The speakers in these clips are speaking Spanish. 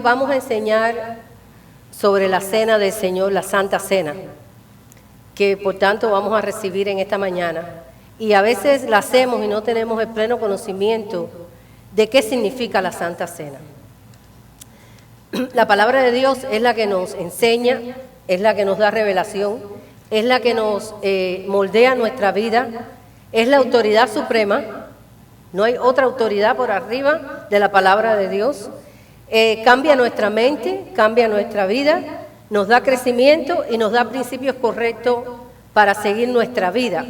vamos a enseñar sobre la cena del Señor, la Santa Cena, que por tanto vamos a recibir en esta mañana. Y a veces la hacemos y no tenemos el pleno conocimiento de qué significa la Santa Cena. La palabra de Dios es la que nos enseña, es la que nos da revelación, es la que nos moldea nuestra vida, es la autoridad suprema. No hay otra autoridad por arriba de la palabra de Dios. Cambia nuestra mente, cambia nuestra vida, nos da crecimiento y nos da principios correctos para seguir nuestra vida.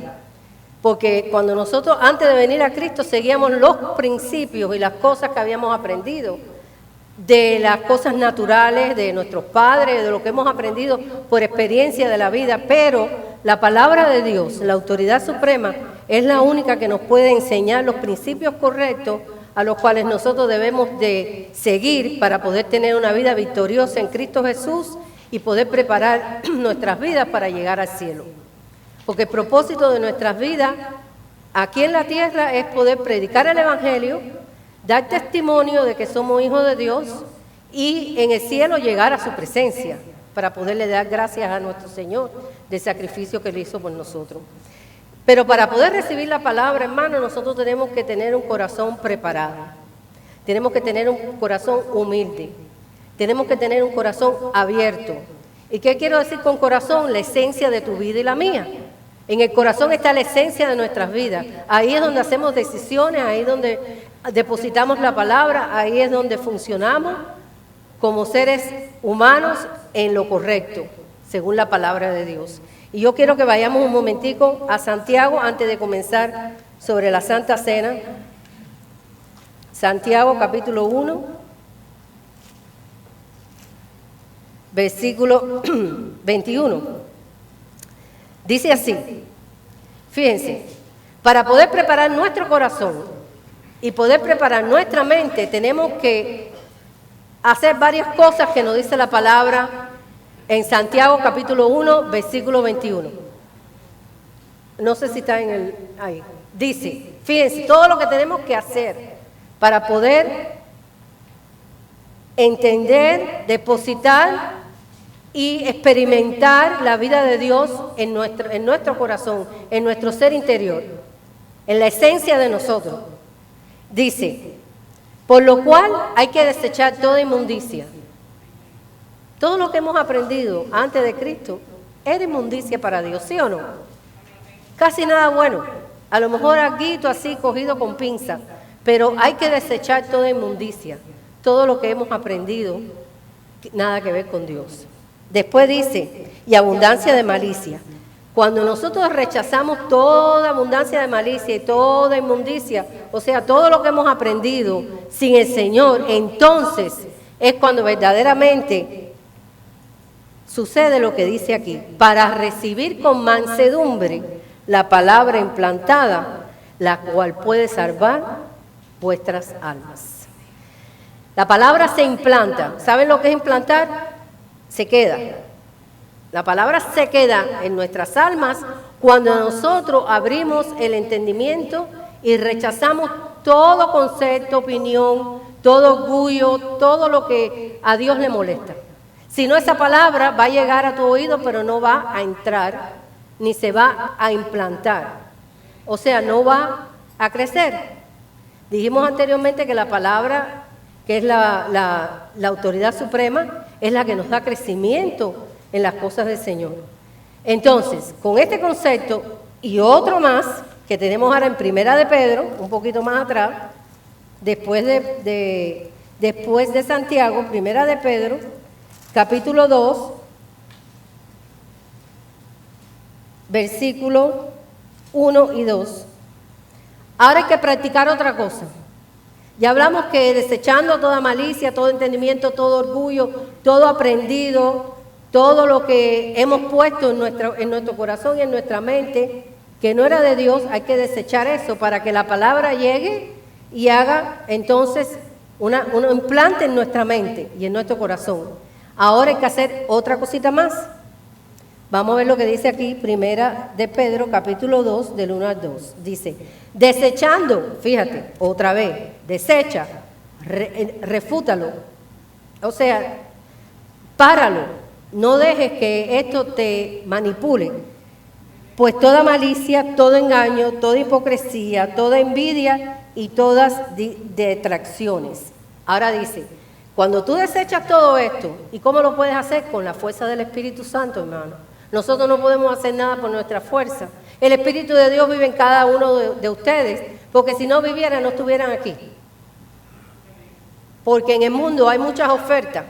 Porque cuando nosotros, antes de venir a Cristo, seguíamos los principios y las cosas que habíamos aprendido, de las cosas naturales, de nuestros padres, de lo que hemos aprendido por experiencia de la vida, pero la palabra de Dios, la autoridad suprema, es la única que nos puede enseñar los principios correctos a los cuales nosotros debemos de seguir para poder tener una vida victoriosa en Cristo Jesús y poder preparar nuestras vidas para llegar al cielo. Porque el propósito de nuestras vidas aquí en la tierra es poder predicar el Evangelio, dar testimonio de que somos hijos de Dios y en el cielo llegar a su presencia para poderle dar gracias a nuestro Señor del sacrificio que Él hizo por nosotros. Pero para poder recibir la palabra, hermano, nosotros tenemos que tener un corazón preparado. Tenemos que tener un corazón humilde. Tenemos que tener un corazón abierto. ¿Y qué quiero decir con corazón? La esencia de tu vida y la mía. En el corazón está la esencia de nuestras vidas. Ahí es donde hacemos decisiones, ahí es donde depositamos la palabra, ahí es donde funcionamos como seres humanos en lo correcto, según la palabra de Dios. Y yo quiero que vayamos un momentico a Santiago antes de comenzar sobre la Santa Cena. Santiago capítulo 1, versículo 21. Dice así, fíjense, para poder preparar nuestro corazón y poder preparar nuestra mente, tenemos que hacer varias cosas que nos dice la palabra en Santiago capítulo 1, versículo 21. No sé si está ahí. Dice, fíjense, todo lo que tenemos que hacer para poder entender, depositar y experimentar la vida de Dios en nuestro corazón, en nuestro ser interior, en la esencia de nosotros. Dice, por lo cual hay que desechar toda inmundicia. Todo lo que hemos aprendido antes de Cristo era inmundicia para Dios, ¿sí o no? Casi nada bueno. A lo mejor aquí así cogido con pinza, pero hay que desechar toda inmundicia. Todo lo que hemos aprendido, nada que ver con Dios. Después dice, y abundancia de malicia. Cuando nosotros rechazamos toda abundancia de malicia y toda inmundicia, o sea, todo lo que hemos aprendido sin el Señor, entonces es cuando verdaderamente sucede lo que dice aquí, para recibir con mansedumbre la palabra implantada, la cual puede salvar vuestras almas. La palabra se implanta. ¿Saben lo que es implantar? Se queda. La palabra se queda en nuestras almas cuando nosotros abrimos el entendimiento y rechazamos todo concepto, opinión, todo orgullo, todo lo que a Dios le molesta. Si no, esa palabra va a llegar a tu oído, pero no va a entrar, ni se va a implantar. O sea, no va a crecer. Dijimos anteriormente que la palabra, que es la autoridad suprema, es la que nos da crecimiento en las cosas del Señor. Entonces, con este concepto y otro más, que tenemos ahora en Primera de Pedro, un poquito más atrás, después de Santiago, Primera de Pedro, capítulo 2, versículos 1 y 2. Ahora hay que practicar otra cosa. Ya hablamos que desechando toda malicia, todo entendimiento, todo orgullo, todo aprendido, todo lo que hemos puesto en nuestro corazón y en nuestra mente, que no era de Dios, hay que desechar eso para que la palabra llegue y haga entonces un implante en nuestra mente y en nuestro corazón. Ahora hay que hacer otra cosita más. Vamos a ver lo que dice aquí, Primera de Pedro, capítulo 2, del 1 al 2. Dice, desechando, fíjate, otra vez, desecha, refútalo. O sea, páralo, no dejes que esto te manipule. Pues toda malicia, todo engaño, toda hipocresía, toda envidia y todas detracciones. Ahora dice, cuando tú desechas todo esto, ¿y cómo lo puedes hacer? Con la fuerza del Espíritu Santo, hermano. Nosotros no podemos hacer nada por nuestra fuerza. El Espíritu de Dios vive en cada uno de ustedes, porque si no vivieran, no estuvieran aquí. Porque en el mundo hay muchas ofertas.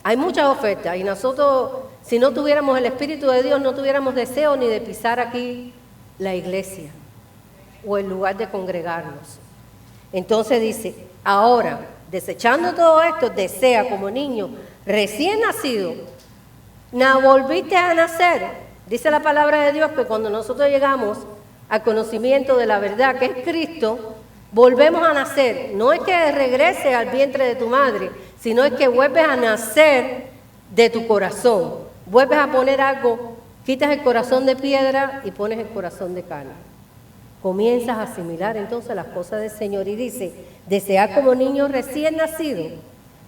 Hay muchas ofertas y nosotros, si no tuviéramos el Espíritu de Dios, no tuviéramos deseo ni de pisar aquí la iglesia o el lugar de congregarnos. Entonces dice, ahora, desechando todo esto, desea como niño recién nacido, volviste a nacer. Dice la palabra de Dios que cuando nosotros llegamos al conocimiento de la verdad que es Cristo, volvemos a nacer. No es que regreses al vientre de tu madre, sino es que vuelves a nacer de tu corazón. Vuelves a poner algo, quitas el corazón de piedra y pones el corazón de carne. Comienzas a asimilar entonces las cosas del Señor y dice, desead como niños recién nacidos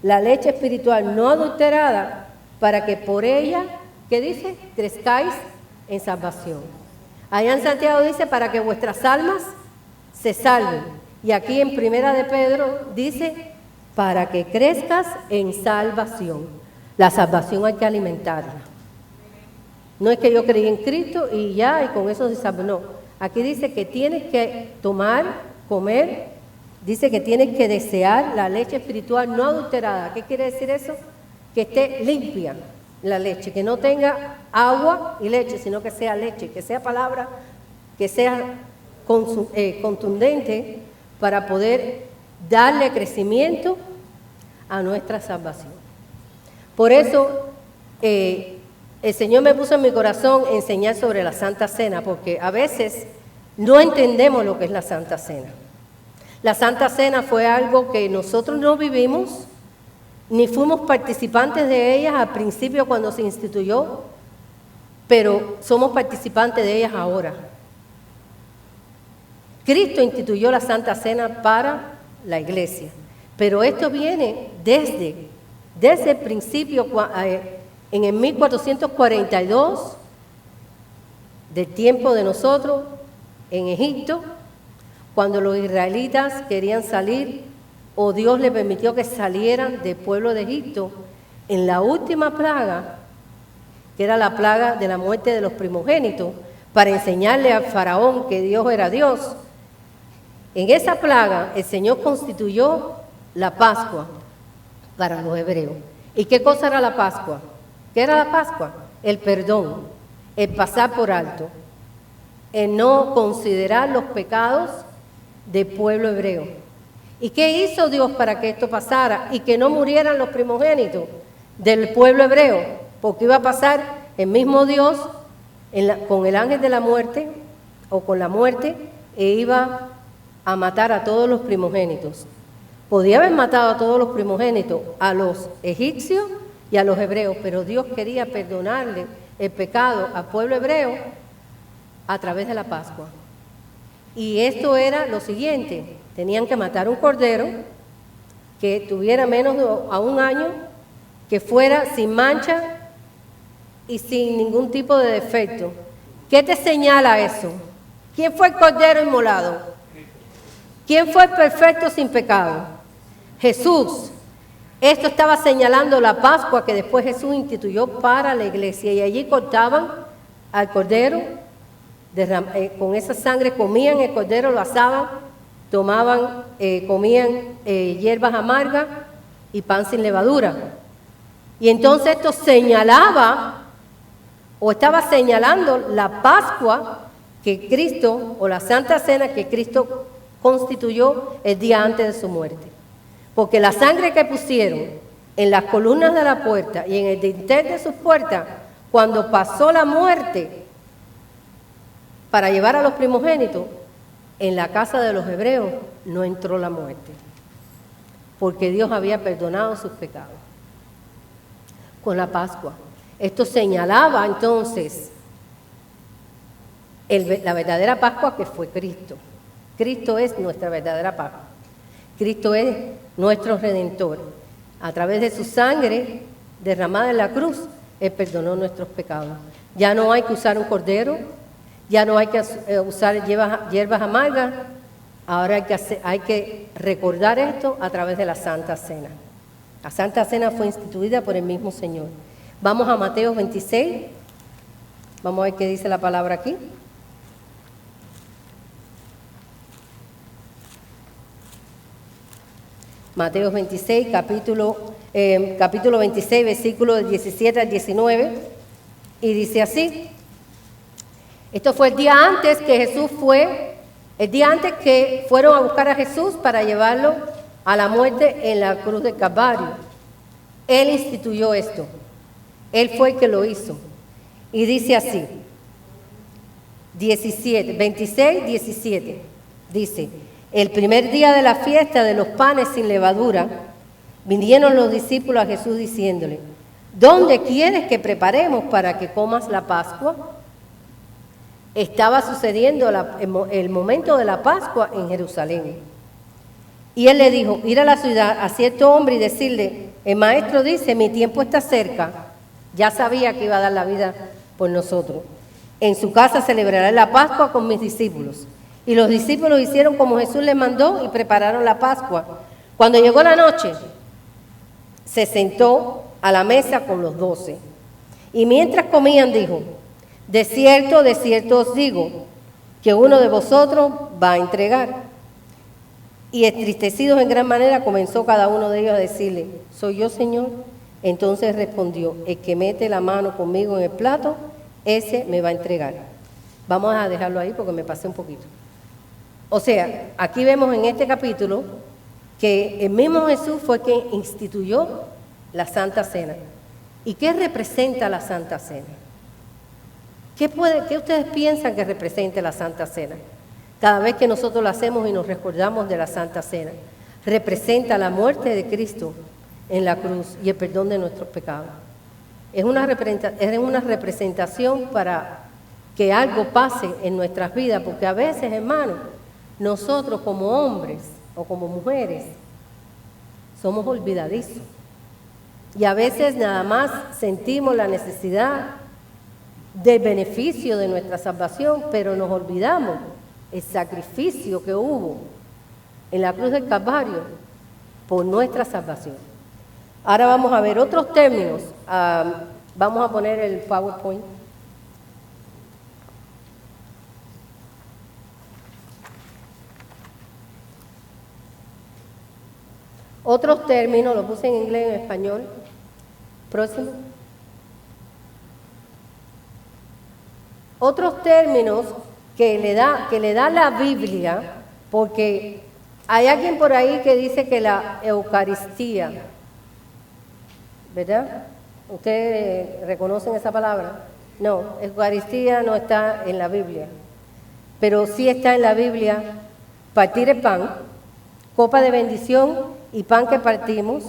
la leche espiritual no adulterada para que por ella, ¿qué dice? Crezcáis en salvación. Allá en Santiago dice, para que vuestras almas se salven. Y aquí en Primera de Pedro dice, para que crezcas en salvación. La salvación hay que alimentarla. No es que yo creí en Cristo y ya, y con eso se salva. No, aquí dice que tienes que tomar, comer, dice que tienes que desear la leche espiritual no adulterada. ¿Qué quiere decir eso? Que esté limpia la leche, que no tenga agua y leche, sino que sea leche, que sea palabra, que sea contundente para poder darle crecimiento a nuestra salvación. Por eso el Señor me puso en mi corazón enseñar sobre la Santa Cena, porque a veces no entendemos lo que es la Santa Cena. La Santa Cena fue algo que nosotros no vivimos, ni fuimos participantes de ella al principio cuando se instituyó, pero somos participantes de ellas ahora. Cristo instituyó la Santa Cena para la iglesia, pero esto viene desde el principio, en el 1442, del tiempo de nosotros, en Egipto, cuando los israelitas querían salir, o Dios les permitió que salieran del pueblo de Egipto, en la última plaga, que era la plaga de la muerte de los primogénitos, para enseñarle al faraón que Dios era Dios. En esa plaga el Señor constituyó la Pascua para los hebreos. ¿Y qué cosa era la Pascua? ¿Qué era la Pascua? El perdón, el pasar por alto, el no considerar los pecados del pueblo hebreo. ¿Y qué hizo Dios para que esto pasara y que no murieran los primogénitos del pueblo hebreo? Porque iba a pasar el mismo Dios con el ángel de la muerte o con la muerte e iba a matar a todos los primogénitos. Podía haber matado a todos los primogénitos, a los egipcios y a los hebreos, pero Dios quería perdonarle el pecado al pueblo hebreo a través de la Pascua. Y esto era lo siguiente, tenían que matar un cordero que tuviera menos de un año, que fuera sin mancha y sin ningún tipo de defecto. ¿Qué te señala eso? ¿Quién fue el cordero inmolado? ¿Quién fue el perfecto sin pecado? Jesús. Esto estaba señalando la Pascua que después Jesús instituyó para la iglesia y allí cortaban al cordero, con esa sangre comían el cordero, lo asaban, comían hierbas amargas y pan sin levadura. Y entonces esto señalaba o estaba señalando la Pascua que Cristo, o la Santa Cena que Cristo constituyó el día antes de su muerte. Porque la sangre que pusieron en las columnas de la puerta y en el dintel de sus puertas, cuando pasó la muerte para llevar a los primogénitos, en la casa de los hebreos no entró la muerte, porque Dios había perdonado sus pecados con la Pascua. Esto señalaba entonces la verdadera Pascua que fue Cristo. Cristo es nuestra verdadera Pascua. Cristo es nuestro Redentor. A través de su sangre derramada en la cruz, Él perdonó nuestros pecados. Ya no hay que usar un cordero, ya no hay que usar hierbas amargas. Ahora hay que recordar esto a través de la Santa Cena. La Santa Cena fue instituida por el mismo Señor. Vamos a Mateo 26. Vamos a ver qué dice la palabra aquí. Mateo 26, capítulo 26, versículos 17 al 19. Y dice así. Esto fue el día antes que fueron a buscar a Jesús para llevarlo a la muerte en la cruz del Calvario. Él instituyó esto. Él fue el que lo hizo. Y dice así, 26, 17. Dice, el primer día de la fiesta de los panes sin levadura, vinieron los discípulos a Jesús diciéndole, ¿dónde quieres que preparemos para que comas la Pascua? Estaba sucediendo el momento de la Pascua en Jerusalén. Y él le dijo, ir a la ciudad a cierto hombre y decirle, el maestro dice, mi tiempo está cerca. Ya sabía que iba a dar la vida por nosotros. En su casa celebraré la Pascua con mis discípulos. Y los discípulos hicieron como Jesús les mandó y prepararon la Pascua. Cuando llegó la noche, se sentó a la mesa con los 12. Y mientras comían dijo, de cierto os digo, que uno de vosotros va a entregar. Y entristecidos en gran manera comenzó cada uno de ellos a decirle, ¿soy yo, Señor? Entonces respondió, el que mete la mano conmigo en el plato, ese me va a entregar. Vamos a dejarlo ahí porque me pasé un poquito. O sea, aquí vemos en este capítulo que el mismo Jesús fue quien instituyó la Santa Cena. ¿Y qué representa la Santa Cena? ¿Qué ustedes piensan que representa la Santa Cena? Cada vez que nosotros la hacemos y nos recordamos de la Santa Cena, representa la muerte de Cristo en la cruz y el perdón de nuestros pecados. Es una representación para que algo pase en nuestras vidas, porque a veces, hermanos, nosotros como hombres o como mujeres somos olvidadizos. Y a veces nada más sentimos la necesidad del beneficio de nuestra salvación, pero nos olvidamos el sacrificio que hubo en la cruz del Calvario por nuestra salvación. Ahora vamos a ver otros términos. Vamos a poner el PowerPoint. Otros términos, lo puse en inglés y en español. Próximo. Otros términos que le da la Biblia, porque hay alguien por ahí que dice que la Eucaristía, ¿verdad? ¿Ustedes reconocen esa palabra? No, Eucaristía no está en la Biblia, pero sí está en la Biblia partir el pan, copa de bendición y pan que partimos,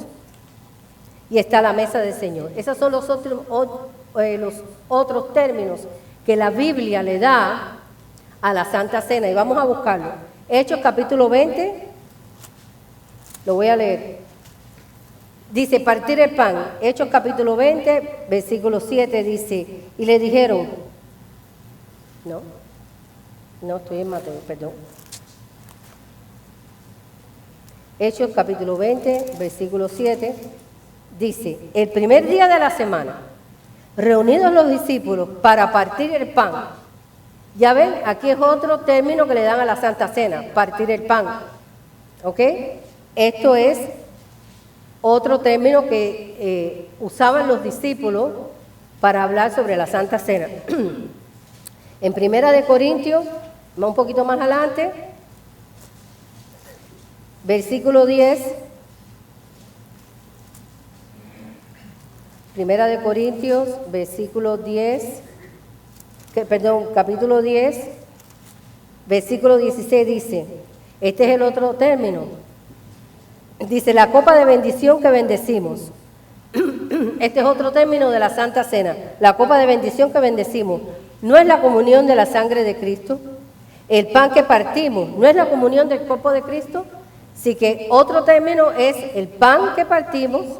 y está la mesa del Señor. Esos son los otros términos que la Biblia le da a la Santa Cena, y vamos a buscarlo. Hechos capítulo 20, lo voy a leer. Dice, partir el pan. Hechos capítulo 20, versículo 7 dice, y le dijeron, no estoy en Mateo, perdón. Hechos capítulo 20, versículo 7, dice, el primer día de la semana, reunidos los discípulos para partir el pan. Ya ven, aquí es otro término que le dan a la Santa Cena, partir el pan. ¿Ok? Esto es otro término que usaban los discípulos para hablar sobre la Santa Cena. En Primera de Corintios, un poquito más adelante, versículo 10, Primera de Corintios, versículo 10, capítulo 10, versículo 16 dice, este es el otro término, dice la copa de bendición que bendecimos. Este es otro término de la Santa Cena, la copa de bendición que bendecimos. ¿No es la comunión de la sangre de Cristo? El pan que partimos, ¿no es la comunión del cuerpo de Cristo? Así que otro término es el pan que partimos,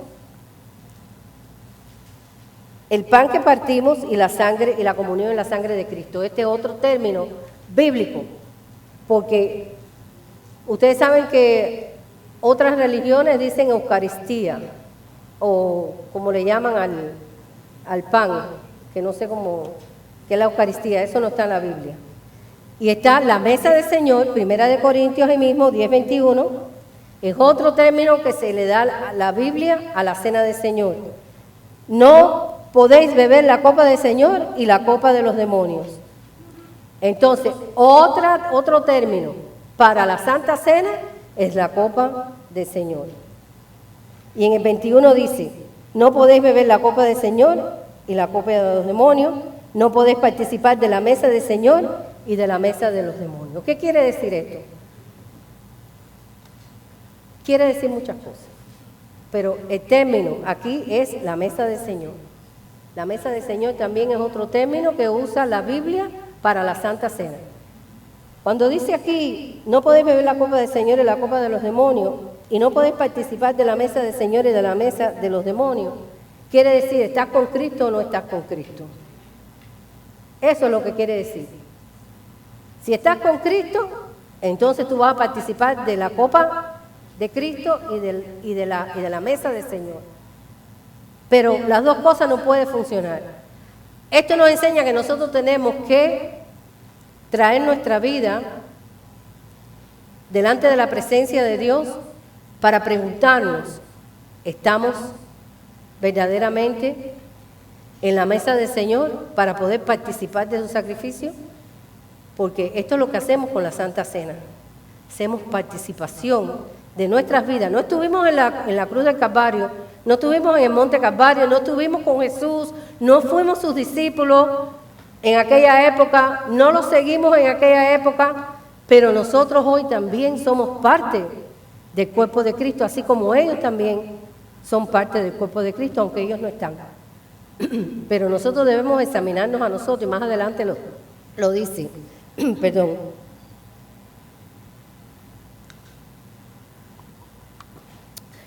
y la sangre y la comunión en la sangre de Cristo. Este es otro término bíblico, porque ustedes saben que otras religiones dicen Eucaristía, o como le llaman al pan, que no sé cómo, que es la Eucaristía, eso no está en la Biblia. Y está la mesa del Señor, 1 Corintios ahí mismo, 10:21, es otro término que se le da a la Biblia a la cena del Señor. No podéis beber la copa del Señor y la copa de los demonios. Entonces, otro término para la Santa Cena es la copa del Señor. Y en el 21 dice, no podéis beber la copa del Señor y la copa de los demonios, no podéis participar de la mesa del Señor y de la mesa de los demonios. ¿Qué quiere decir esto? Quiere decir muchas cosas, pero el término aquí es la mesa del Señor. La mesa del Señor también es otro término que usa la Biblia para la Santa Cena. Cuando dice aquí, no podéis beber la copa del Señor y la copa de los demonios, y no podéis participar de la mesa del Señor y de la mesa de los demonios, quiere decir, ¿estás con Cristo o no estás con Cristo? Eso es lo que quiere decir. Si estás con Cristo, entonces tú vas a participar de la copa de Cristo y de la mesa del Señor. Pero las dos cosas no pueden funcionar. Esto nos enseña que nosotros tenemos que traer nuestra vida delante de la presencia de Dios para preguntarnos, ¿estamos verdaderamente en la mesa del Señor para poder participar de su sacrificio? Porque esto es lo que hacemos con la Santa Cena. Hacemos participación de nuestras vidas. No estuvimos en la cruz del Calvario, no estuvimos en el monte Calvario, no estuvimos con Jesús, no fuimos sus discípulos en aquella época, no los seguimos en aquella época, pero nosotros hoy también somos parte del cuerpo de Cristo, así como ellos también son parte del cuerpo de Cristo, aunque ellos no están. Pero nosotros debemos examinarnos a nosotros, y más adelante lo dice. Perdón.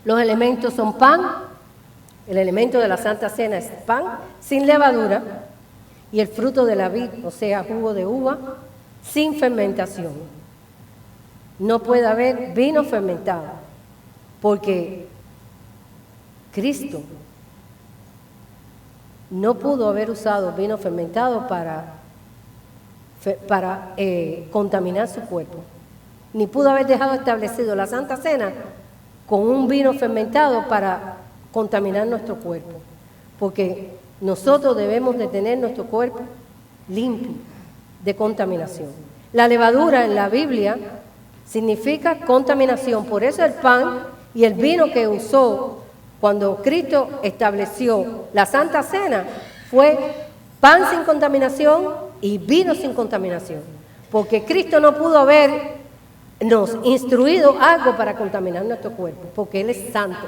Los elementos son pan, el elemento de la Santa Cena es pan sin levadura y el fruto de la vid, o sea, jugo de uva, sin fermentación. No puede haber vino fermentado, porque Cristo no pudo haber usado vino fermentado para contaminar su cuerpo, ni pudo haber dejado establecido la Santa Cena con un vino fermentado para contaminar nuestro cuerpo, porque nosotros debemos de tener nuestro cuerpo limpio de contaminación. La levadura en la Biblia significa contaminación, por eso el pan y el vino que usó cuando Cristo estableció la Santa Cena fue pan sin contaminación y vino sin contaminación, porque Cristo no pudo habernos instruido algo para contaminar nuestro cuerpo, porque Él es santo,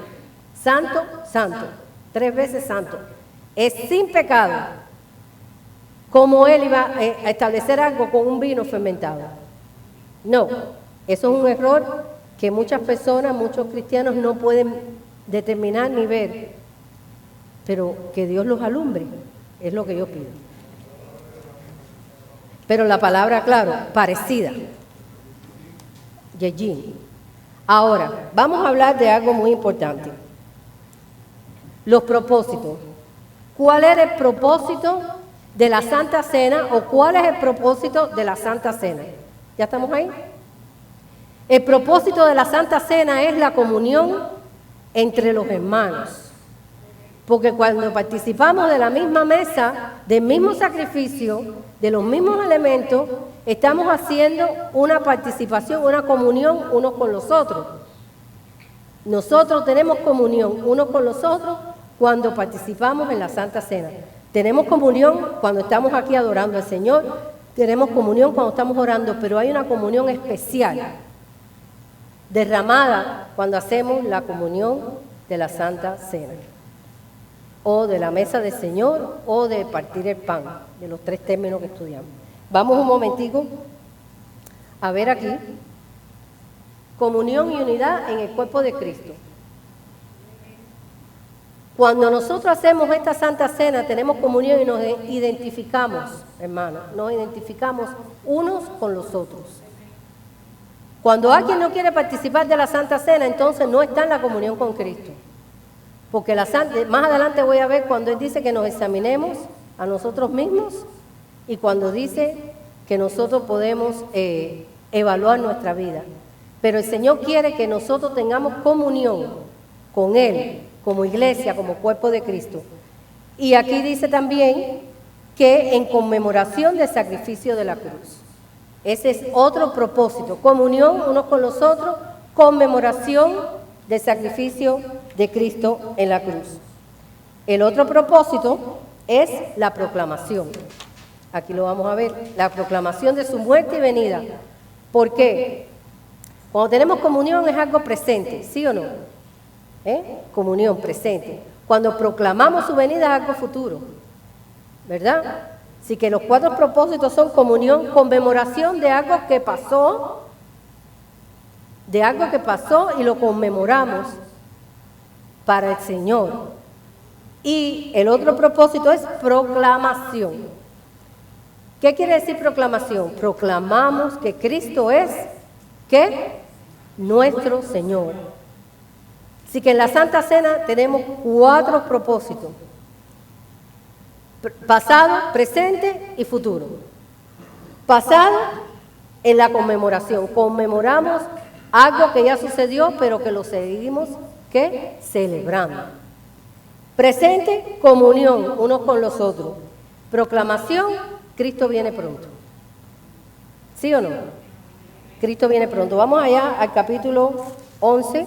santo, santo, 3 veces santo, es sin pecado. ¿Cómo Él iba a establecer algo con un vino fermentado? No, eso es un error que muchas personas, muchos cristianos no pueden determinar ni ver, pero que Dios los alumbre, es lo que yo pido. Pero la palabra, claro, parecida. Yejin. Ahora, vamos a hablar de algo muy importante. Los propósitos. ¿Cuál era el propósito de la Santa Cena o cuál es el propósito de la Santa Cena? ¿Ya estamos ahí? El propósito de la Santa Cena es la comunión entre los hermanos. Porque cuando participamos de la misma mesa, del mismo sacrificio, de los mismos elementos, estamos haciendo una participación, una comunión unos con los otros. Nosotros tenemos comunión unos con los otros cuando participamos en la Santa Cena. Tenemos comunión cuando estamos aquí adorando al Señor, tenemos comunión cuando estamos orando, pero hay una comunión especial, derramada cuando hacemos la comunión de la Santa Cena, o de la mesa del Señor, o de partir el pan, de los 3 términos que estudiamos. Vamos un momentico a ver aquí comunión y unidad en el cuerpo de Cristo. Cuando nosotros hacemos esta Santa Cena, tenemos comunión y nos identificamos, hermanos, nos identificamos unos con los otros. Cuando alguien no quiere participar de la Santa Cena, entonces no está en la comunión con Cristo. Porque más adelante voy a ver cuando Él dice que nos examinemos a nosotros mismos y cuando dice que nosotros podemos evaluar nuestra vida. Pero el Señor quiere que nosotros tengamos comunión con Él, como iglesia, como cuerpo de Cristo. Y aquí dice también que en conmemoración del sacrificio de la cruz. Ese es otro propósito, comunión unos con los otros, conmemoración del sacrificio de Cristo en la cruz. El otro propósito es la proclamación. Aquí lo vamos a ver, la proclamación de su muerte y venida. ¿Por qué? Cuando tenemos comunión es algo presente, ¿sí o no? Comunión presente. Cuando proclamamos su venida es algo futuro, ¿verdad? Así que los 4 propósitos son comunión, conmemoración de algo que pasó, y lo conmemoramos para el Señor. Y el otro propósito es proclamación. ¿Qué quiere decir proclamación? Proclamamos que Cristo es, ¿qué? Nuestro Señor. Así que en la Santa Cena tenemos 4 propósitos. Pasado, presente y futuro. Pasado, en la conmemoración. Conmemoramos algo que ya sucedió, pero que lo seguimos, ¿qué? Celebrando. Presente, comunión unos con los otros. Proclamación, Cristo viene pronto. ¿Sí o no? Cristo viene pronto. Vamos allá al capítulo 11.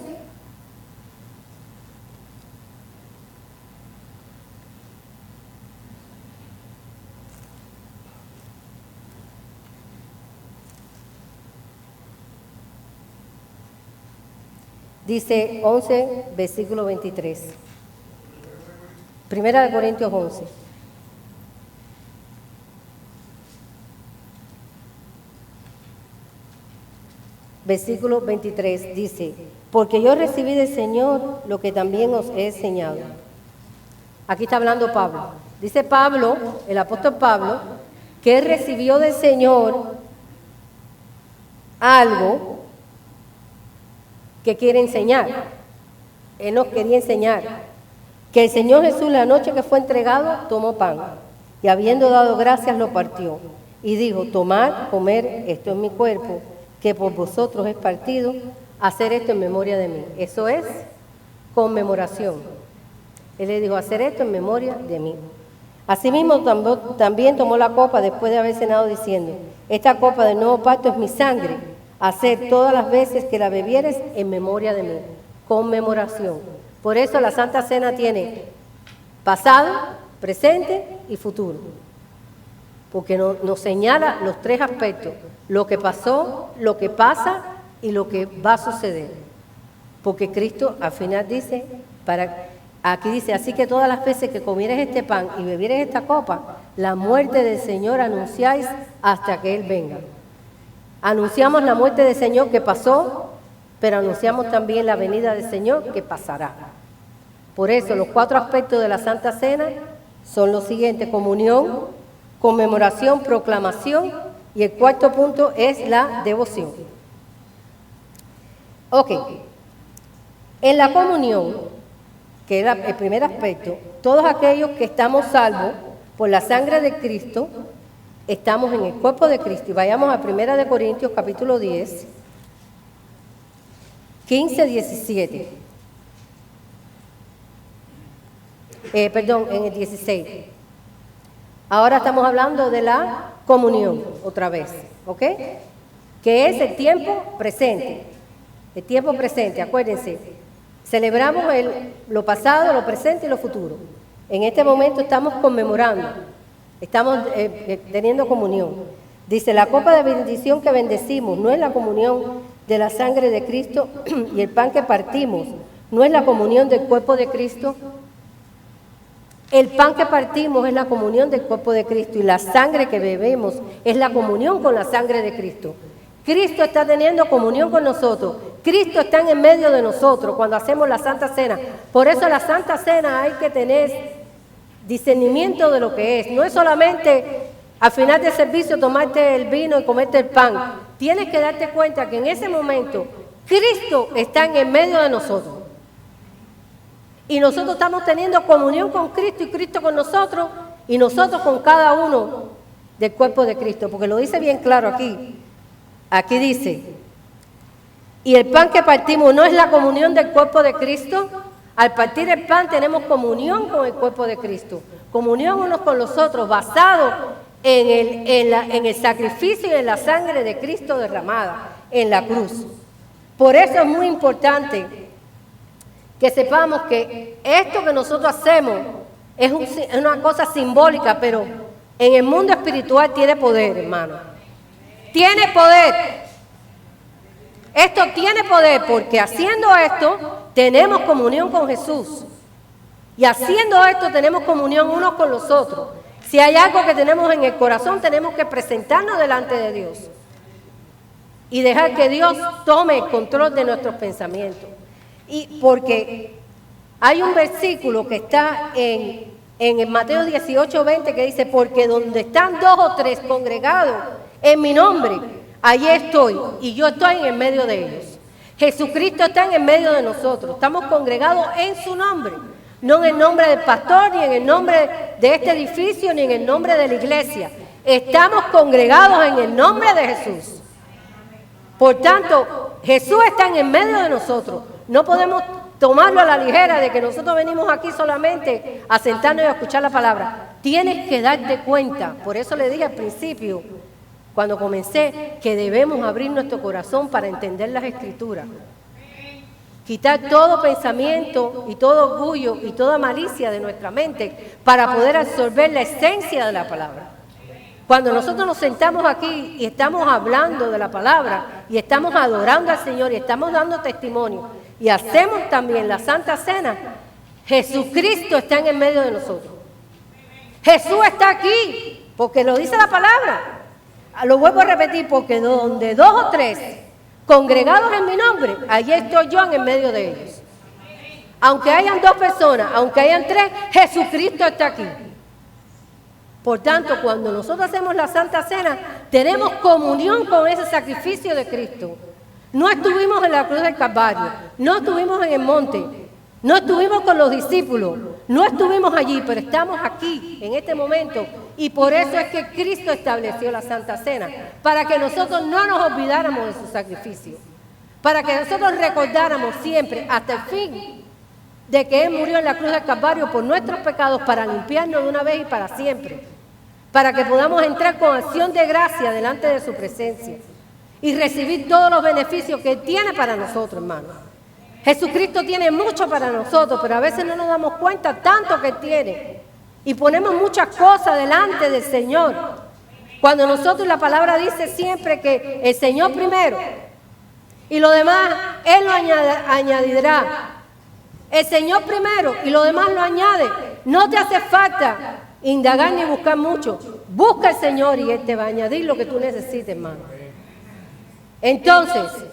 Dice 11, versículo 23. Primera de Corintios 11. Versículo 23 dice, porque yo recibí del Señor lo que también os he enseñado. Aquí está hablando Pablo. Dice Pablo, el apóstol Pablo, que él recibió del Señor algo que quiere enseñar. Él nos quería enseñar que el Señor Jesús la noche que fue entregado tomó pan y habiendo dado gracias lo partió y dijo, tomad, comer, esto es mi cuerpo que por vosotros es partido, hacer esto en memoria de mí. Eso es conmemoración. Él le dijo, hacer esto en memoria de mí. Asimismo también tomó la copa después de haber cenado diciendo, esta copa del nuevo pacto es mi sangre, hacer todas las veces que la bebieres en memoria de mí. Conmemoración. Por eso la Santa Cena tiene pasado, presente y futuro. Porque nos señala los 3 aspectos. Lo que pasó, lo que pasa y lo que va a suceder. Porque Cristo al final dice, aquí dice, así que todas las veces que comieres este pan y bebieres esta copa, la muerte del Señor anunciáis hasta que Él venga. Anunciamos la muerte del Señor que pasó, pero anunciamos también la venida del Señor que pasará. Por eso los 4 aspectos de la Santa Cena son los siguientes: comunión, conmemoración, proclamación y el 4º punto es la devoción. Ok, en la comunión, que es el primer aspecto, todos aquellos que estamos salvos por la sangre de Cristo, estamos en el cuerpo de Cristo. Y vayamos a 1 de Corintios capítulo 10, 15, 17. En el 16. Ahora estamos hablando de la comunión, otra vez, ¿ok? Que es el tiempo presente. El tiempo presente, acuérdense. Celebramos lo pasado, lo presente y lo futuro. En este momento estamos conmemorando, estamos teniendo comunión. Dice, la copa de bendición que bendecimos no es la comunión de la sangre de Cristo y el pan que partimos no es la comunión del cuerpo de Cristo. El pan que partimos es la comunión del cuerpo de Cristo y la sangre que bebemos es la comunión con la sangre de Cristo. Cristo está teniendo comunión con nosotros. Cristo está en medio de nosotros cuando hacemos la Santa Cena. Por eso la Santa Cena hay que tener discernimiento de lo que es. No es solamente al final del servicio tomarte el vino y comerte el pan. Tienes que darte cuenta que en ese momento Cristo está en el medio de nosotros. Y nosotros estamos teniendo comunión con Cristo y Cristo con nosotros y nosotros con cada uno del cuerpo de Cristo. Porque lo dice bien claro aquí. Aquí dice, y el pan que partimos no es la comunión del cuerpo de Cristo. Al partir el pan tenemos comunión con el cuerpo de Cristo. Comunión unos con los otros basado en el sacrificio y en la sangre de Cristo derramada en la cruz. Por eso es muy importante que sepamos que esto que nosotros hacemos es una cosa simbólica, pero en el mundo espiritual tiene poder, hermano. Tiene poder. Esto tiene poder porque haciendo esto tenemos comunión con Jesús. Y haciendo esto tenemos comunión unos con los otros. Si hay algo que tenemos en el corazón, tenemos que presentarnos delante de Dios. Y dejar que Dios tome el control de nuestros pensamientos. Y porque hay un versículo que está en el Mateo 18:20 que dice, porque donde están 2 o 3 congregados en mi nombre, allí estoy y yo estoy en el medio de ellos. Jesucristo está en el medio de nosotros. Estamos congregados en su nombre. No en el nombre del pastor, ni en el nombre de este edificio, ni en el nombre de la iglesia. Estamos congregados en el nombre de Jesús. Por tanto, Jesús está en el medio de nosotros. No podemos tomarlo a la ligera de que nosotros venimos aquí solamente a sentarnos y a escuchar la palabra. Tienes que darte cuenta. Por eso le dije al principio, cuando comencé, que debemos abrir nuestro corazón para entender las Escrituras. Quitar todo pensamiento y todo orgullo y toda malicia de nuestra mente para poder absorber la esencia de la palabra. Cuando nosotros nos sentamos aquí y estamos hablando de la palabra y estamos adorando al Señor y estamos dando testimonio y hacemos también la Santa Cena, Jesucristo está en el medio de nosotros. Jesús está aquí, porque lo dice la palabra. Lo vuelvo a repetir, porque donde 2 o 3 congregados en mi nombre, allí estoy yo en el medio de ellos. Aunque hayan 2 personas, aunque hayan 3, Jesucristo está aquí. Por tanto, cuando nosotros hacemos la Santa Cena, tenemos comunión con ese sacrificio de Cristo. No estuvimos en la cruz del Calvario, no estuvimos en el monte, no estuvimos con los discípulos, no estuvimos allí, pero estamos aquí en este momento. Y por eso es que Cristo estableció la Santa Cena, para que nosotros no nos olvidáramos de su sacrificio, para que nosotros recordáramos siempre, hasta el fin, de que Él murió en la cruz del Calvario por nuestros pecados, para limpiarnos de una vez y para siempre, para que podamos entrar con acción de gracia delante de su presencia y recibir todos los beneficios que Él tiene para nosotros, hermanos. Jesucristo tiene mucho para nosotros, pero a veces no nos damos cuenta tanto que Él tiene. Y ponemos muchas cosas delante del Señor. Cuando nosotros, la palabra dice siempre que el Señor primero y lo demás Él lo añadirá. El Señor primero y lo demás lo añade. No te hace falta indagar ni buscar mucho. Busca al Señor y Él te va a añadir lo que tú necesites, hermano. Entonces,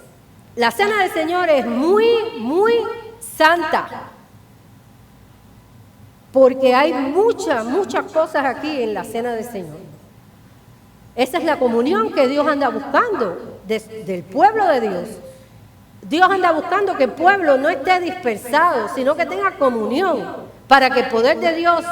la cena del Señor es muy, muy santa. Porque hay muchas cosas aquí en la cena del Señor. Esa es la comunión que Dios anda buscando del pueblo de Dios. Dios anda buscando que el pueblo no esté dispersado, sino que tenga comunión, para que el poder de Dios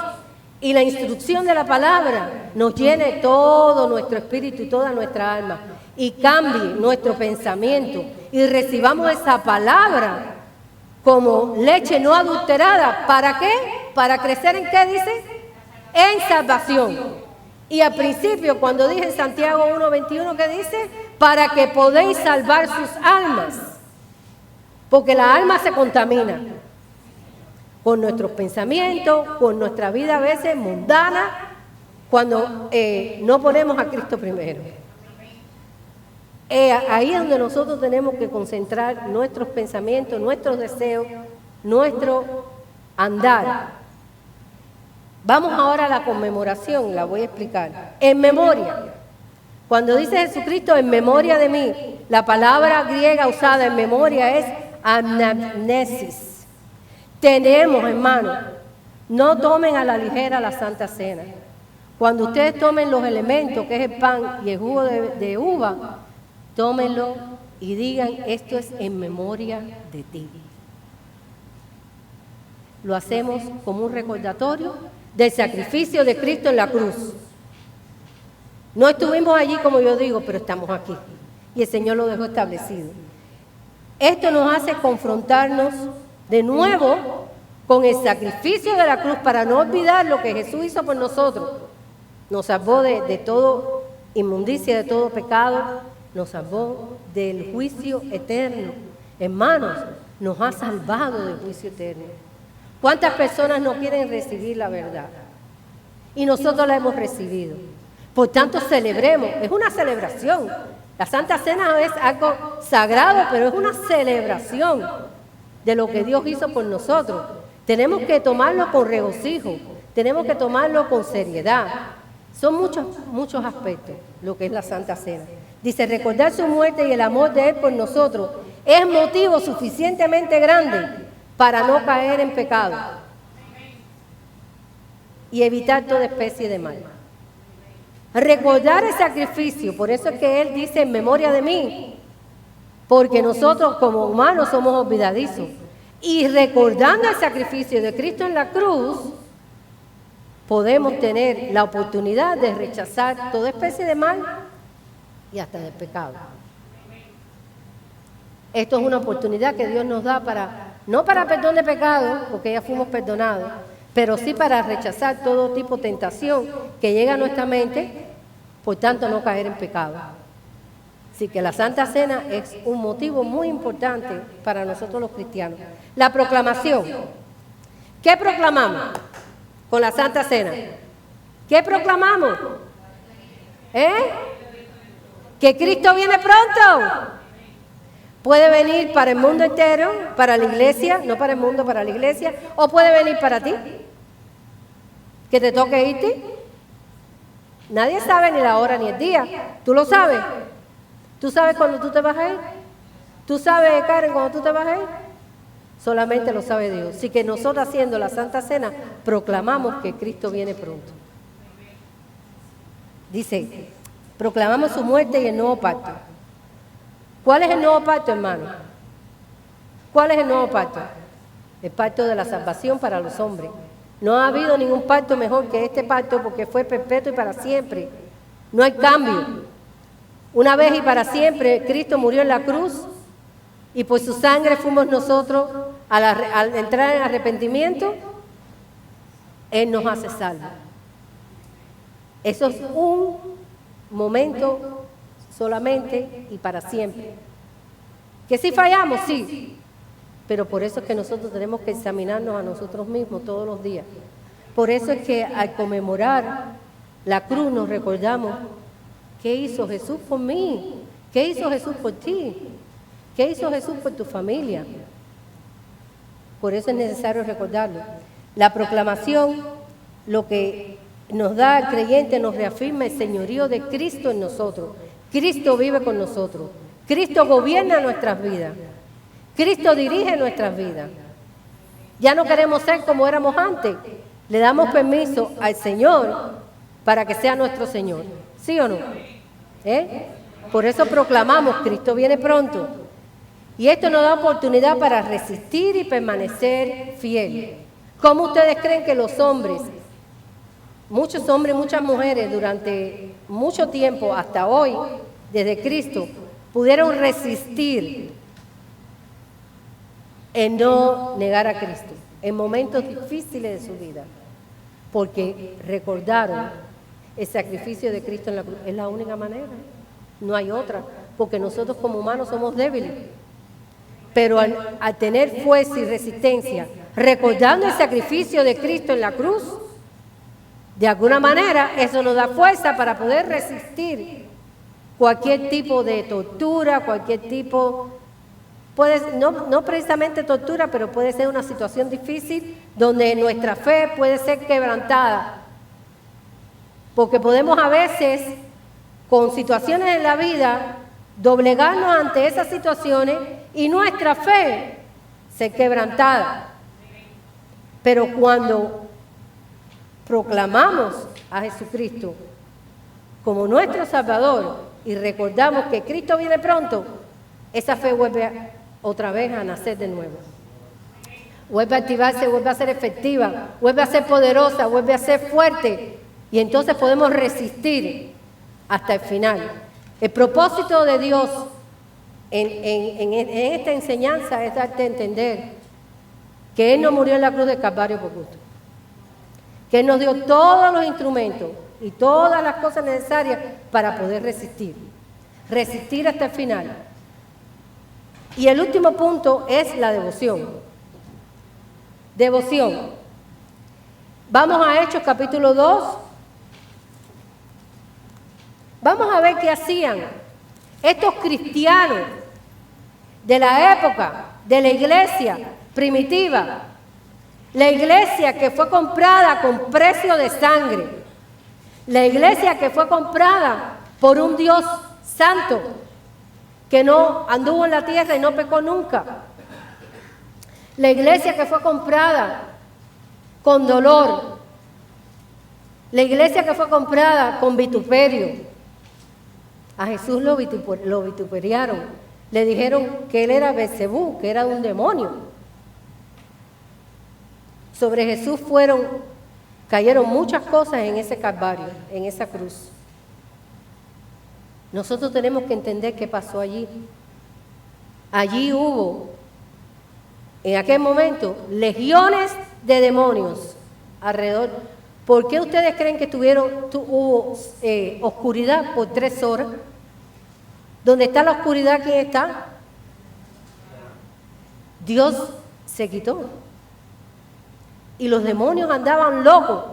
y la instrucción de la palabra nos llene todo nuestro espíritu y toda nuestra alma, y cambie nuestro pensamiento, y recibamos esa palabra como leche no adulterada. ¿Para qué? ¿Para crecer en qué dice? En salvación. Y al principio, cuando dije en Santiago 1:21, ¿qué dice? Para que podéis salvar sus almas. Porque la alma se contamina con nuestros pensamientos, con nuestra vida a veces mundana, cuando no ponemos a Cristo primero. Ahí es donde nosotros tenemos que concentrar nuestros pensamientos, nuestros deseos, nuestro andar. Vamos ahora a la conmemoración, la voy a explicar. En memoria. Cuando dice Jesucristo, en memoria de mí, La palabra griega usada en memoria es anamnesis. Tenemos, hermanos, no tomen a la ligera la Santa Cena. Cuando ustedes tomen los elementos, que es el pan y el jugo de uva, tómenlo y digan, esto es en memoria de ti. Lo hacemos como un recordatorio del sacrificio de Cristo en la cruz. No estuvimos allí, como yo digo, pero estamos aquí. Y el Señor lo dejó establecido. Esto nos hace confrontarnos de nuevo con el sacrificio de la cruz para no olvidar lo que Jesús hizo por nosotros. Nos salvó de todo inmundicia, de todo pecado. Nos salvó del juicio eterno. Hermanos, nos ha salvado del juicio eterno. ¿Cuántas personas no quieren recibir la verdad? Y nosotros la hemos recibido. Por tanto, celebremos. Es una celebración. La Santa Cena es algo sagrado, pero es una celebración de lo que Dios hizo por nosotros. Tenemos que tomarlo con regocijo. Tenemos que tomarlo con seriedad. Son muchos aspectos lo que es la Santa Cena. Dice, recordar su muerte y el amor de Él por nosotros es motivo suficientemente grande para no caer en pecado y evitar toda especie de mal. Recordar el sacrificio, por eso es que Él dice en memoria de mí, porque nosotros como humanos somos olvidadizos. Y recordando el sacrificio de Cristo en la cruz, podemos tener la oportunidad de rechazar toda especie de mal y hasta del pecado. Esto es una oportunidad que Dios nos da no para perdón de pecado, porque ya fuimos perdonados, pero sí para rechazar todo tipo de tentación que llega a nuestra mente, por tanto no caer en pecado. Así que la Santa Cena es un motivo muy importante para nosotros los cristianos. La proclamación. ¿Qué proclamamos con la Santa Cena? ¿Qué proclamamos? Que Cristo viene pronto. Puede venir para el mundo entero, para la iglesia, no para el mundo, para la iglesia, o puede venir para ti. Que te toque irte. Nadie sabe ni la hora ni el día. ¿Tú lo sabes? ¿Tú sabes cuándo tú te vas a ir? ¿Tú sabes, Karen, cuándo tú te vas a ir? Solamente lo sabe Dios. Así que nosotros haciendo la Santa Cena proclamamos que Cristo viene pronto. Dice, proclamamos su muerte y el nuevo pacto. ¿Cuál es el nuevo pacto, hermano? ¿Cuál es el nuevo pacto? El pacto de la salvación para los hombres. No ha habido ningún pacto mejor que este pacto porque fue perpetuo y para siempre. No hay cambio. Una vez y para siempre Cristo murió en la cruz y por su sangre fuimos nosotros, al entrar en arrepentimiento, Él nos hace salvos. Eso es un momento solamente y para siempre. Que si fallamos, sí, pero por eso es que nosotros tenemos que examinarnos a nosotros mismos todos los días. Por eso es que al conmemorar la cruz nos recordamos qué hizo Jesús por mí, qué hizo Jesús por ti, qué hizo Jesús por tu familia. Por eso es necesario recordarlo. La proclamación, lo que nos da al creyente, nos reafirma el señorío de Cristo en nosotros. Cristo vive con nosotros. Cristo gobierna nuestras vidas. Cristo dirige nuestras vidas. Ya no queremos ser como éramos antes. Le damos permiso al Señor para que sea nuestro Señor. ¿Sí o no? Por eso proclamamos, Cristo viene pronto. Y esto nos da oportunidad para resistir y permanecer fiel. ¿Cómo ustedes creen que los hombres, muchos hombres y muchas mujeres durante mucho tiempo, hasta hoy, desde Cristo, pudieron resistir en no negar a Cristo en momentos difíciles de su vida? Porque recordaron el sacrificio de Cristo en la cruz. Es la única manera, no hay otra, porque nosotros como humanos somos débiles. Pero al tener fuerza y resistencia, recordando el sacrificio de Cristo en la cruz, de alguna manera eso nos da fuerza para poder resistir cualquier tipo de tortura, cualquier tipo, no precisamente tortura, pero puede ser una situación difícil donde nuestra fe puede ser quebrantada. Porque podemos a veces, con situaciones en la vida doblegarnos ante esas situaciones y nuestra fe ser quebrantada. Pero cuando proclamamos a Jesucristo como nuestro Salvador y recordamos que Cristo viene pronto, esa fe vuelve otra vez a nacer de nuevo. Vuelve a activarse, vuelve a ser efectiva, vuelve a ser poderosa, vuelve a ser fuerte y entonces podemos resistir hasta el final. El propósito de Dios en esta enseñanza es darte a entender que Él no murió en la cruz del Calvario por gusto, que Él nos dio todos los instrumentos y todas las cosas necesarias para poder resistir hasta el final. Y el último punto es la devoción. Devoción. Vamos a Hechos capítulo 2. Vamos a ver qué hacían estos cristianos de la época de la iglesia primitiva, la iglesia que fue comprada con precio de sangre, la iglesia que fue comprada por un Dios santo que no anduvo en la tierra y no pecó nunca, la iglesia que fue comprada con dolor, la iglesia que fue comprada con vituperio. A Jesús lo vituperiaron, le dijeron que él era Beelzebú, que era un demonio. Sobre Jesús cayeron muchas cosas en ese Calvario, en esa cruz. Nosotros tenemos que entender qué pasó allí. Allí hubo, en aquel momento, legiones de demonios alrededor. ¿Por qué ustedes creen que hubo oscuridad por 3 horas? ¿Dónde está la oscuridad? ¿Quién está? Dios se quitó. Y los demonios andaban locos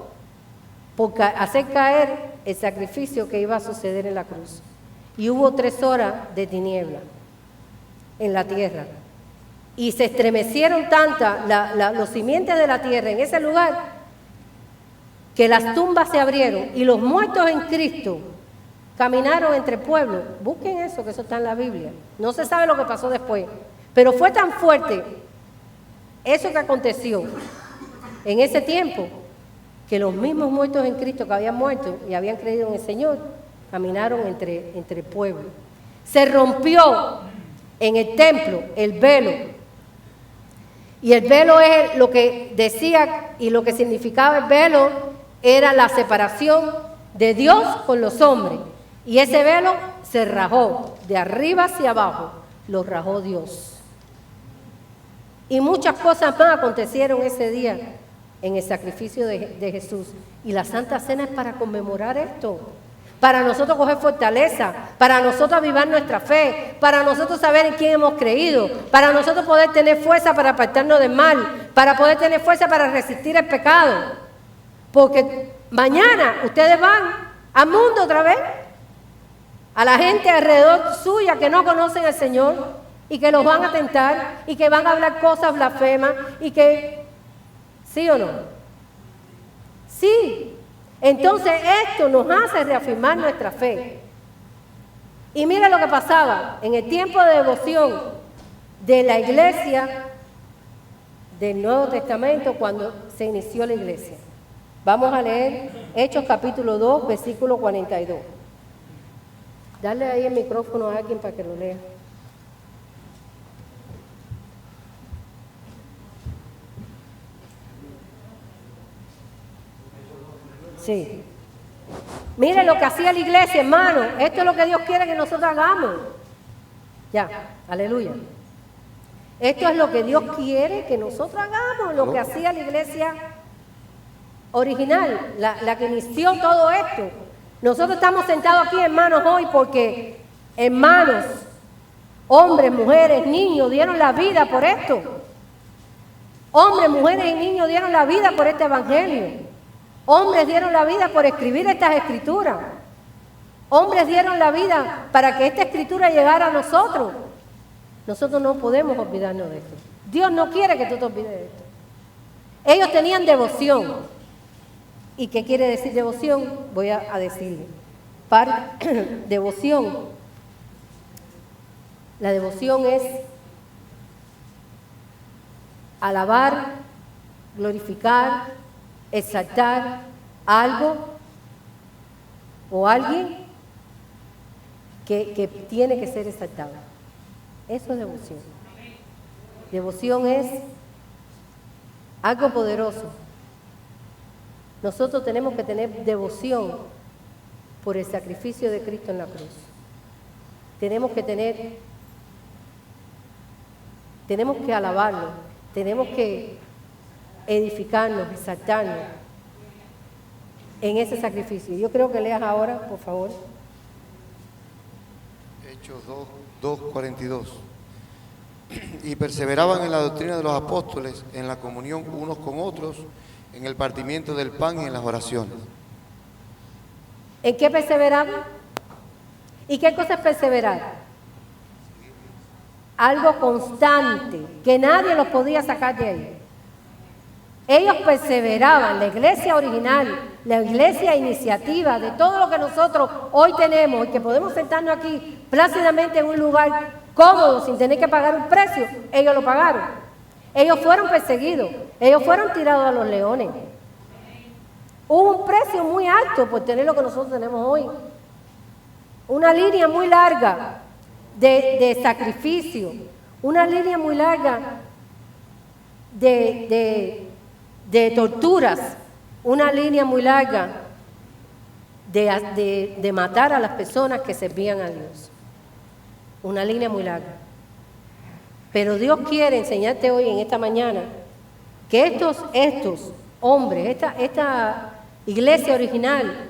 por hacer caer el sacrificio que iba a suceder en la cruz. Y hubo 3 horas de tiniebla en la tierra. Y se estremecieron tantas los simientes de la tierra en ese lugar que las tumbas se abrieron y los muertos en Cristo caminaron entre pueblos. Busquen eso, que eso está en la Biblia. No se sabe lo que pasó después. Pero fue tan fuerte eso que aconteció en ese tiempo que los mismos muertos en Cristo que habían muerto y habían creído en el Señor caminaron entre pueblos. Se rompió en el templo el velo. Y el velo es lo que decía y lo que significaba el velo era la separación de Dios con los hombres. Y ese velo se rajó de arriba hacia abajo, lo rajó Dios. Y muchas cosas más acontecieron ese día en el sacrificio de Jesús. Y la Santa Cena es para conmemorar esto, para nosotros coger fortaleza, para nosotros avivar nuestra fe, para nosotros saber en quién hemos creído, para nosotros poder tener fuerza para apartarnos del mal, para poder tener fuerza para resistir el pecado. Porque mañana ustedes van al mundo otra vez, a la gente alrededor suya que no conocen al Señor y que los van a tentar y que van a hablar cosas blasfemas y que, ¿sí o no? Sí. Entonces esto nos hace reafirmar nuestra fe. Y mira lo que pasaba en el tiempo de devoción de la iglesia del Nuevo Testamento cuando se inició la iglesia. Vamos a leer Hechos capítulo 2, versículo 42. Dale ahí el micrófono a alguien para que lo lea. Sí. Mire lo que hacía la iglesia, hermano. Esto es lo que Dios quiere que nosotros hagamos. Ya, aleluya. Esto es lo que Dios quiere que nosotros hagamos, lo que hacía la iglesia original, la que inició todo esto. Nosotros estamos sentados aquí, hermanos, hoy porque hermanos, hombres, mujeres, niños dieron la vida por esto. Hombres, mujeres y niños dieron la vida por este evangelio. Hombres dieron la vida por escribir estas escrituras. Hombres dieron la vida para que esta escritura llegara a nosotros. Nosotros no podemos olvidarnos de esto. Dios no quiere que tú te olvides de esto. Ellos tenían devoción. ¿Y qué quiere decir devoción? Voy a decirle. Devoción La devoción es alabar, glorificar, exaltar algo o alguien que tiene que ser exaltado. Eso es devoción. Devoción es algo poderoso. Nosotros tenemos que tener devoción por el sacrificio de Cristo en la cruz. Tenemos que alabarlo, tenemos que edificarnos, exaltarnos en ese sacrificio. Yo creo que leas ahora, por favor. Hechos 2:42. Y perseveraban en la doctrina de los apóstoles, en la comunión unos con otros, en el partimiento del pan y en las oraciones. ¿En qué perseveraban? ¿Y qué cosa es perseverar? Algo constante, que nadie los podía sacar de ahí. Ellos perseveraban, la iglesia original, la iglesia iniciativa, de todo lo que nosotros hoy tenemos y que podemos sentarnos aquí plácidamente en un lugar cómodo sin tener que pagar un precio, ellos lo pagaron. Ellos fueron perseguidos, ellos fueron tirados a los leones. Hubo un precio muy alto por tener lo que nosotros tenemos hoy. Una línea muy larga de sacrificio, una línea muy larga de torturas, una línea muy larga de matar a las personas que servían a Dios. Una línea muy larga. Pero Dios quiere enseñarte hoy, en esta mañana, que estos hombres, esta iglesia original,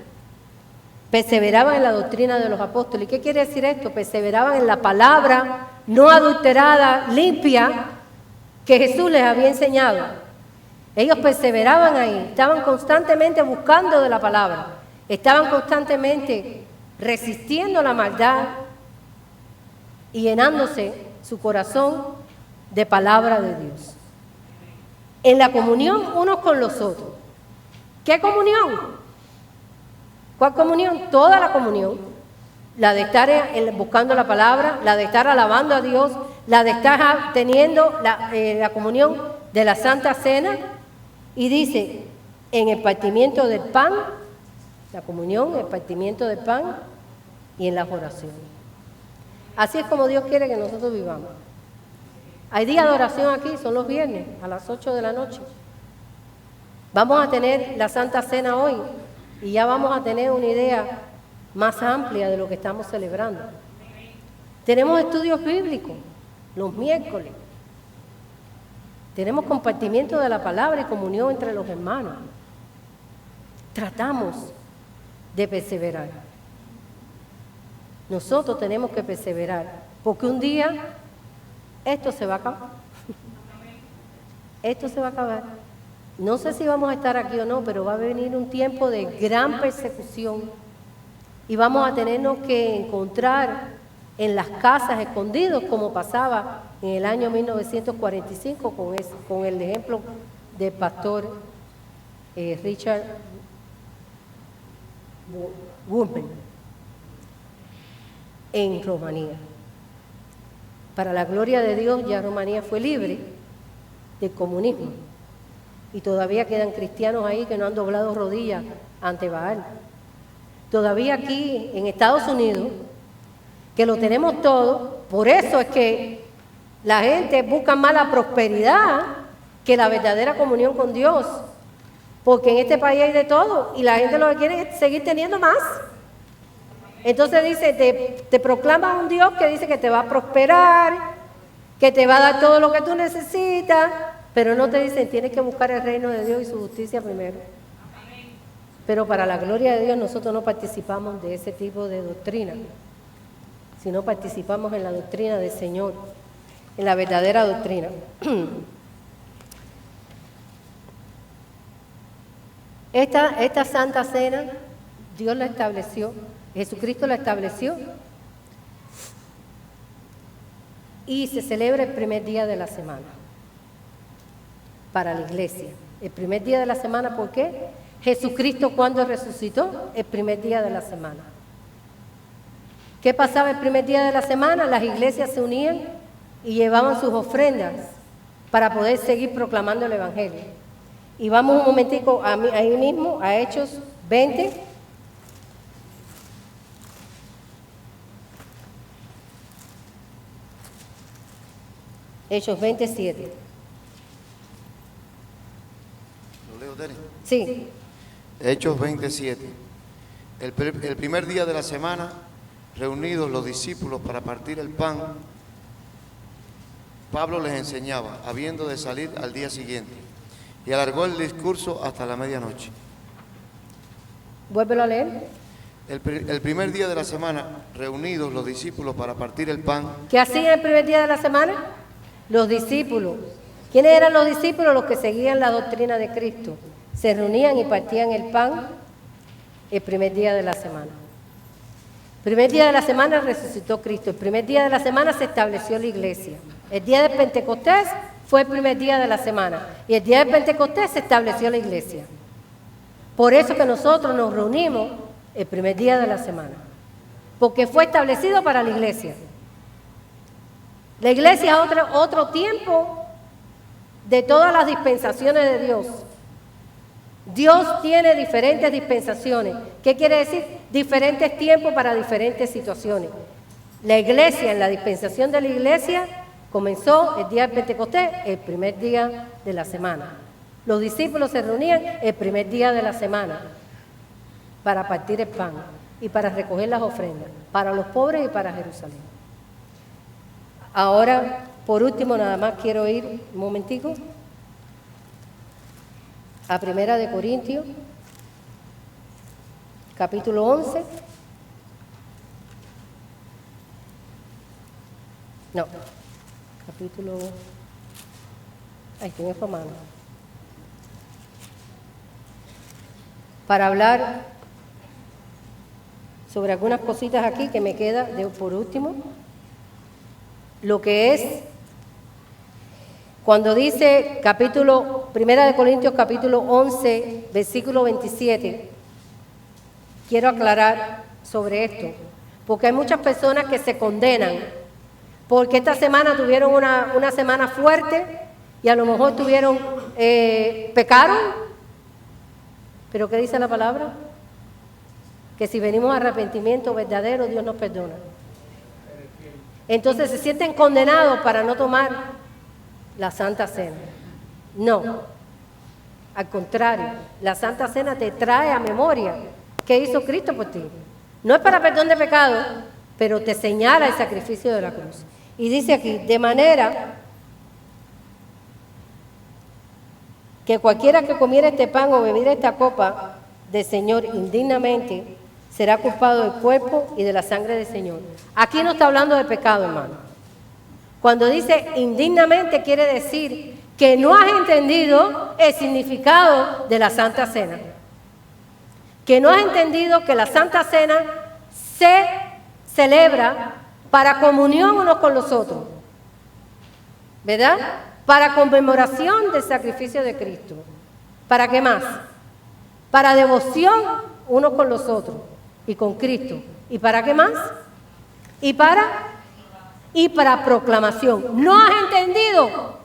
perseveraban en la doctrina de los apóstoles. ¿Y qué quiere decir esto? Perseveraban en la palabra no adulterada, limpia, que Jesús les había enseñado. Ellos perseveraban ahí, estaban constantemente buscando de la palabra, estaban constantemente resistiendo la maldad y llenándose su corazón de palabra de Dios. En la comunión unos con los otros. ¿Qué comunión? ¿Cuál comunión? Toda la comunión. La de estar buscando la palabra, la de estar alabando a Dios, la de estar teniendo la comunión de la Santa Cena. Y dice, en el partimiento del pan, la comunión, el partimiento del pan y en las oraciones. Así es como Dios quiere que nosotros vivamos. Hay días de oración aquí, son los viernes, a las 8 de la noche. Vamos a tener la Santa Cena hoy y ya vamos a tener una idea más amplia de lo que estamos celebrando. Tenemos estudios bíblicos los miércoles. Tenemos compartimiento de la palabra y comunión entre los hermanos. Tratamos de perseverar. Nosotros tenemos que perseverar, porque un día esto se va a acabar. Esto se va a acabar. No sé si vamos a estar aquí o no, pero va a venir un tiempo de gran persecución y vamos a tenernos que encontrar en las casas escondidos, como pasaba en el año 1945 con el ejemplo del pastor Richard Wurmbrand en Rumanía. Para la gloria de Dios, ya Rumanía fue libre del comunismo y todavía quedan cristianos ahí que no han doblado rodillas ante Baal. Todavía aquí en Estados Unidos, que lo tenemos todo, por eso es que la gente busca más la prosperidad que la verdadera comunión con Dios, porque en este país hay de todo y la gente lo que quiere es seguir teniendo más. Entonces dice, te proclama un Dios que dice que te va a prosperar, que te va a dar todo lo que tú necesitas, pero no te dicen, tienes que buscar el reino de Dios y su justicia primero. Pero para la gloria de Dios nosotros no participamos de ese tipo de doctrina, sino participamos en la doctrina del Señor, en la verdadera doctrina. Esta Santa Cena, Dios la estableció, Jesucristo la estableció y se celebra el primer día de la semana para la iglesia. El primer día de la semana, ¿por qué? Jesucristo, cuando resucitó, el primer día de la semana. ¿Qué pasaba el primer día de la semana? Las iglesias se unían y llevaban sus ofrendas para poder seguir proclamando el Evangelio. Y vamos un momentico ahí mismo a Hechos 20. Hechos 27. ¿Lo leo, Tere? Sí. Hechos 27. El primer día de la semana, reunidos los discípulos para partir el pan, Pablo les enseñaba, habiendo de salir al día siguiente, y alargó el discurso hasta la medianoche. Vuélvelo a leer. El primer día de la semana, reunidos los discípulos para partir el pan. ¿Qué hacían el primer día de la semana? Los discípulos. ¿Quiénes eran los discípulos? Los que seguían la doctrina de Cristo. Se reunían y partían el pan el primer día de la semana. El primer día de la semana resucitó Cristo. El primer día de la semana se estableció la iglesia. El día de Pentecostés fue el primer día de la semana. Y el día de Pentecostés se estableció la iglesia. Por eso que nosotros nos reunimos el primer día de la semana. Porque fue establecido para la iglesia. La iglesia es otro tiempo de todas las dispensaciones de Dios. Dios tiene diferentes dispensaciones. ¿Qué quiere decir? Diferentes tiempos para diferentes situaciones. La iglesia, en la dispensación de la iglesia, comenzó el día de Pentecostés, el primer día de la semana. Los discípulos se reunían el primer día de la semana para partir el pan y para recoger las ofrendas, para los pobres y para Jerusalén. Ahora, por último, nada más quiero ir un momentico a Primera de Corintios, capítulo 11. No, capítulo... Ahí tiene Romano. Para hablar sobre algunas cositas aquí que me queda por último. Lo que es, cuando dice Primera de Corintios capítulo 11, versículo 27, quiero aclarar sobre esto, porque hay muchas personas que se condenan, porque esta semana tuvieron una semana fuerte y a lo mejor pecaron, pero ¿qué dice la palabra? Que si venimos a arrepentimiento verdadero, Dios nos perdona. Entonces se sienten condenados para no tomar la Santa Cena. No, al contrario, la Santa Cena te trae a memoria qué hizo Cristo por ti. No es para perdón de pecado, pero te señala el sacrificio de la cruz. Y dice aquí, de manera que cualquiera que comiera este pan o bebiera esta copa del Señor indignamente, será culpado del cuerpo y de la sangre del Señor. Aquí no está hablando de pecado, hermano. Cuando dice indignamente, quiere decir que no has entendido el significado de la Santa Cena. Que no has entendido que la Santa Cena se celebra para comunión unos con los otros. ¿Verdad? Para conmemoración del sacrificio de Cristo. ¿Para qué más? Para devoción unos con los otros y con Cristo. ¿Y para qué más? Y para proclamación. ¿No has entendido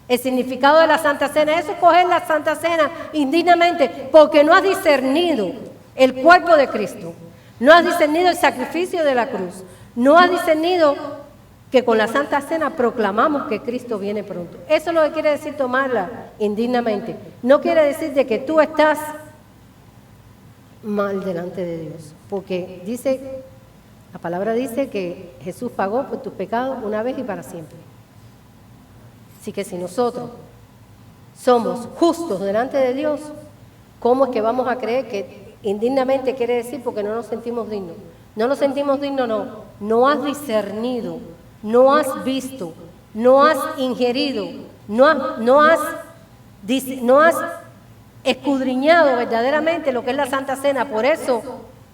el significado de la Santa Cena? Eso es coger la Santa Cena indignamente porque no has discernido el cuerpo de Cristo. No has discernido el sacrificio de la cruz. No has discernido que con la Santa Cena proclamamos que Cristo viene pronto. Eso es lo que quiere decir tomarla indignamente. No quiere decir de que tú estás mal delante de Dios, porque la palabra dice que Jesús pagó por tus pecados una vez y para siempre. Así que si nosotros somos justos delante de Dios, ¿cómo es que vamos a creer que indignamente quiere decir porque no nos sentimos dignos? No nos sentimos dignos, no has discernido, no has visto, no has ingerido, no has escudriñado verdaderamente lo que es la Santa Cena. Por eso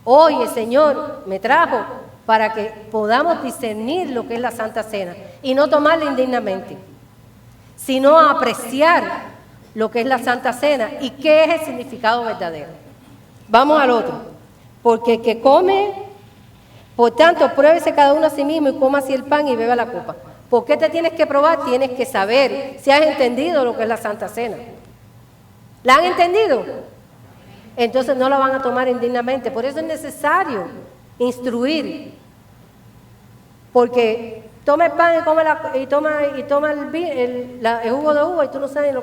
hoy el Señor me trajo para que podamos discernir lo que es la Santa Cena y no tomarla indignamente, sino apreciar lo que es la Santa Cena y qué es el significado verdadero. Vamos al otro, porque el que come Por tanto, pruébese cada uno a sí mismo y coma así el pan y beba la copa. ¿Por qué te tienes que probar? Tienes que saber si has entendido lo que es la Santa Cena. ¿La han entendido? Entonces no la van a tomar indignamente. Por eso es necesario instruir. Porque toma el pan y toma el jugo de uva y tú no sabes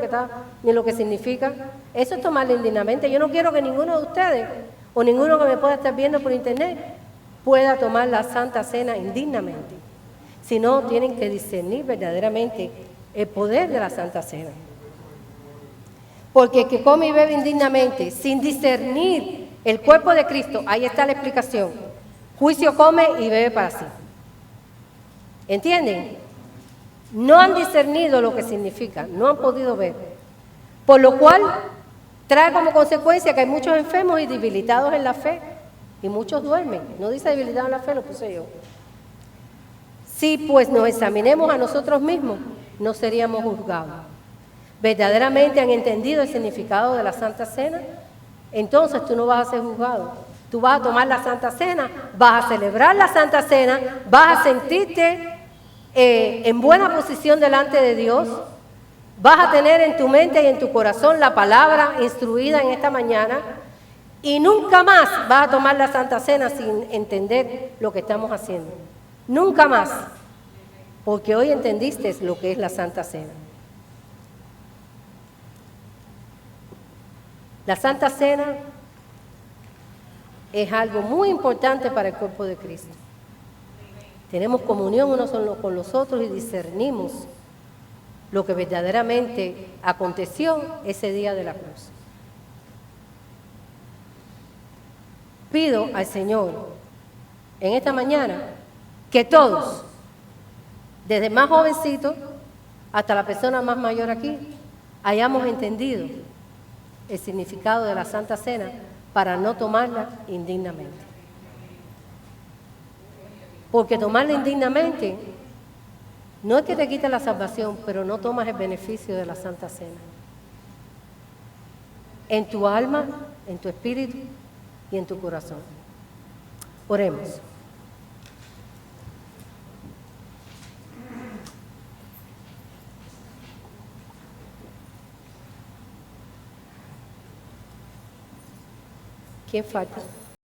ni lo que significa. Eso es tomarlo indignamente. Yo no quiero que ninguno de ustedes o ninguno que me pueda estar viendo por internet pueda tomar la Santa Cena indignamente. Si no, tienen que discernir verdaderamente el poder de la Santa Cena. Porque el que come y bebe indignamente, sin discernir el cuerpo de Cristo, ahí está la explicación. Juicio come y bebe para sí. ¿Entienden? No han discernido lo que significa, no han podido ver. Por lo cual, trae como consecuencia que hay muchos enfermos y debilitados en la fe. Y muchos duermen. No dice debilitados en la fe, lo puse yo. Si pues nos examinemos a nosotros mismos, no seríamos juzgados. ¿Verdaderamente han entendido el significado de la Santa Cena? Entonces tú no vas a ser juzgado. Tú vas a tomar la Santa Cena, vas a celebrar la Santa Cena, vas a sentirte en buena posición delante de Dios, vas a tener en tu mente y en tu corazón la palabra instruida en esta mañana y nunca más vas a tomar la Santa Cena sin entender lo que estamos haciendo. Nunca más, porque hoy entendiste lo que es la Santa Cena. La Santa Cena es algo muy importante para el cuerpo de Cristo. Tenemos comunión unos con los otros y discernimos lo que verdaderamente aconteció ese día de la cruz. Pido al Señor en esta mañana que todos, desde el más jovencito hasta la persona más mayor aquí, hayamos entendido el significado de la Santa Cena para no tomarla indignamente. Porque tomarla indignamente no es que te quite la salvación, pero no tomas el beneficio de la Santa Cena. En tu alma, en tu espíritu y en tu corazón. Oremos. ¿Quién falta?